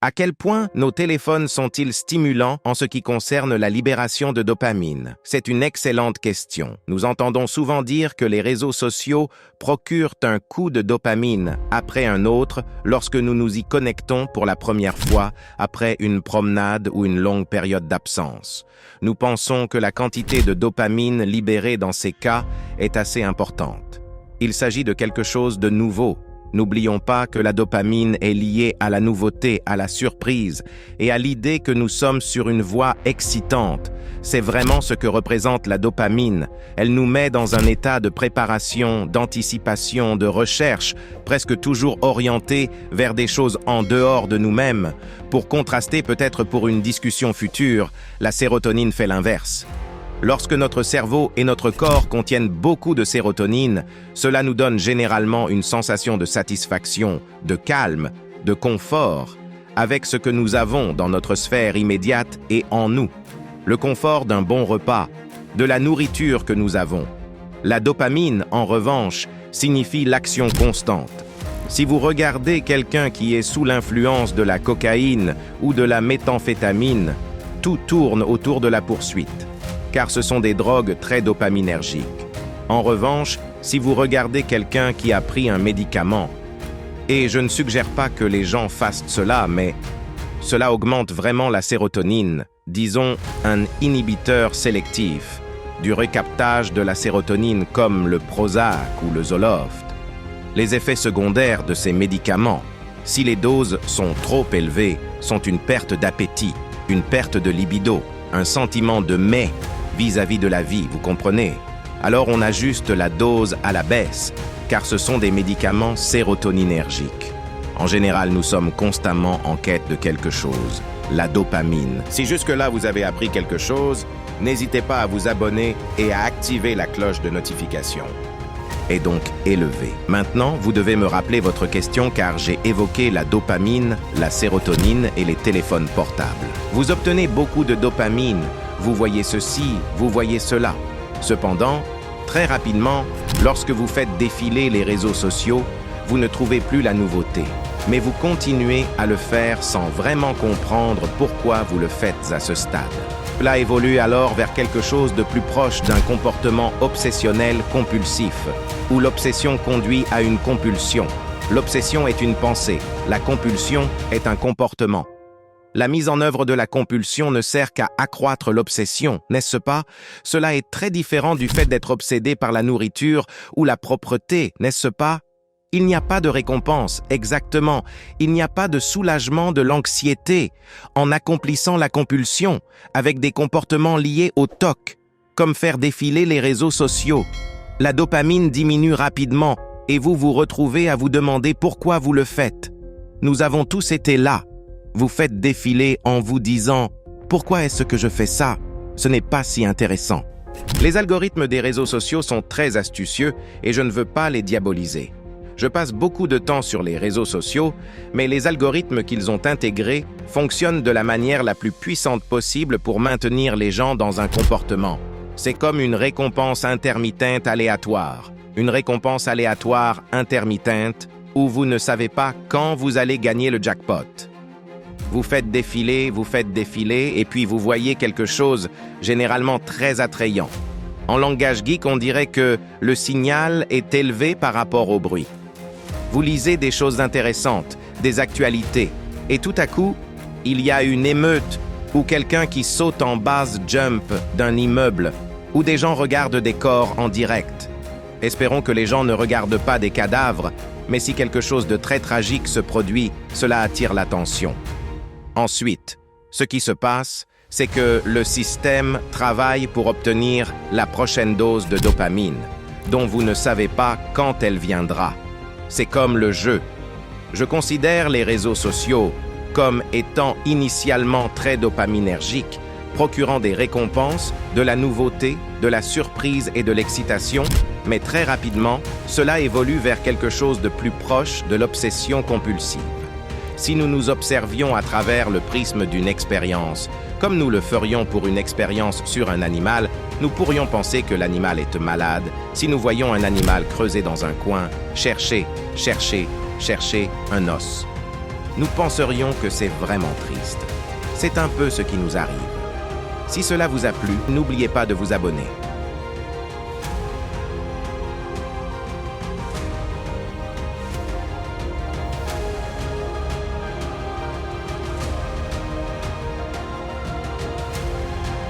À quel point nos téléphones sont-ils stimulants en ce qui concerne la libération de dopamine? C'est une excellente question. Nous entendons souvent dire que les réseaux sociaux procurent un coup de dopamine après un autre lorsque nous nous y connectons pour la première fois après une promenade ou une longue période d'absence. Nous pensons que la quantité de dopamine libérée dans ces cas est assez importante. Il s'agit de quelque chose de nouveau. N'oublions pas que la dopamine est liée à la nouveauté, à la surprise et à l'idée que nous sommes sur une voie excitante. C'est vraiment ce que représente la dopamine. Elle nous met dans un état de préparation, d'anticipation, de recherche, presque toujours orienté vers des choses en dehors de nous-mêmes. Pour contraster peut-être pour une discussion future, la sérotonine fait l'inverse. Lorsque notre cerveau et notre corps contiennent beaucoup de sérotonine, cela nous donne généralement une sensation de satisfaction, de calme, de confort, avec ce que nous avons dans notre sphère immédiate et en nous. Le confort d'un bon repas, de la nourriture que nous avons. La dopamine, en revanche, signifie l'action constante. Si vous regardez quelqu'un qui est sous l'influence de la cocaïne ou de la méthamphétamine, tout tourne autour de la poursuite, car ce sont des drogues très dopaminergiques. En revanche, si vous regardez quelqu'un qui a pris un médicament, et je ne suggère pas que les gens fassent cela, mais cela augmente vraiment la sérotonine, disons un inhibiteur sélectif, du recaptage de la sérotonine comme le Prozac ou le Zoloft. Les effets secondaires de ces médicaments, si les doses sont trop élevées, sont une perte d'appétit, une perte de libido, un sentiment de mets vis-à-vis de la vie, vous comprenez? Alors on ajuste la dose à la baisse, car ce sont des médicaments sérotoninergiques. En général, nous sommes constamment en quête de quelque chose, la dopamine. Si jusque-là vous avez appris quelque chose, n'hésitez pas à vous abonner et à activer la cloche de notification. Et donc élevé. Maintenant, vous devez me rappeler votre question car j'ai évoqué la dopamine, la sérotonine et les téléphones portables. Vous obtenez beaucoup de dopamine, vous voyez ceci, vous voyez cela. Cependant, très rapidement, lorsque vous faites défiler les réseaux sociaux, vous ne trouvez plus la nouveauté. Mais vous continuez à le faire sans vraiment comprendre pourquoi vous le faites à ce stade. Cela évolue alors vers quelque chose de plus proche d'un comportement obsessionnel compulsif, où l'obsession conduit à une compulsion. L'obsession est une pensée, la compulsion est un comportement. La mise en œuvre de la compulsion ne sert qu'à accroître l'obsession, n'est-ce pas? Cela est très différent du fait d'être obsédé par la nourriture ou la propreté, n'est-ce pas? Il n'y a pas de récompense, exactement. Il n'y a pas de soulagement de l'anxiété en accomplissant la compulsion avec des comportements liés au TOC, comme faire défiler les réseaux sociaux. La dopamine diminue rapidement et vous vous retrouvez à vous demander pourquoi vous le faites. Nous avons tous été là. Vous faites défiler en vous disant « Pourquoi est-ce que je fais ça? Ce n'est pas si intéressant. » Les algorithmes des réseaux sociaux sont très astucieux et je ne veux pas les diaboliser. Je passe beaucoup de temps sur les réseaux sociaux, mais les algorithmes qu'ils ont intégrés fonctionnent de la manière la plus puissante possible pour maintenir les gens dans un comportement. C'est comme une récompense intermittente aléatoire. Une récompense aléatoire intermittente où vous ne savez pas quand vous allez gagner le jackpot. Vous faites défiler, et puis vous voyez quelque chose généralement très attrayant. En langage geek, on dirait que le signal est élevé par rapport au bruit. Vous lisez des choses intéressantes, des actualités, et tout à coup, il y a une émeute ou quelqu'un qui saute en base jump d'un immeuble, ou des gens regardent des corps en direct. Espérons que les gens ne regardent pas des cadavres, mais si quelque chose de très tragique se produit, cela attire l'attention. Ensuite, ce qui se passe, c'est que le système travaille pour obtenir la prochaine dose de dopamine, dont vous ne savez pas quand elle viendra. C'est comme le jeu. Je considère les réseaux sociaux comme étant initialement très dopaminergiques, procurant des récompenses, de la nouveauté, de la surprise et de l'excitation, mais très rapidement, cela évolue vers quelque chose de plus proche de l'obsession compulsive. Si nous nous observions à travers le prisme d'une expérience, comme nous le ferions pour une expérience sur un animal, nous pourrions penser que l'animal est malade si nous voyons un animal creuser dans un coin, chercher un os. nous penserions que c'est vraiment triste. C'est un peu ce qui nous arrive. Si cela vous a plu, n'oubliez pas de vous abonner.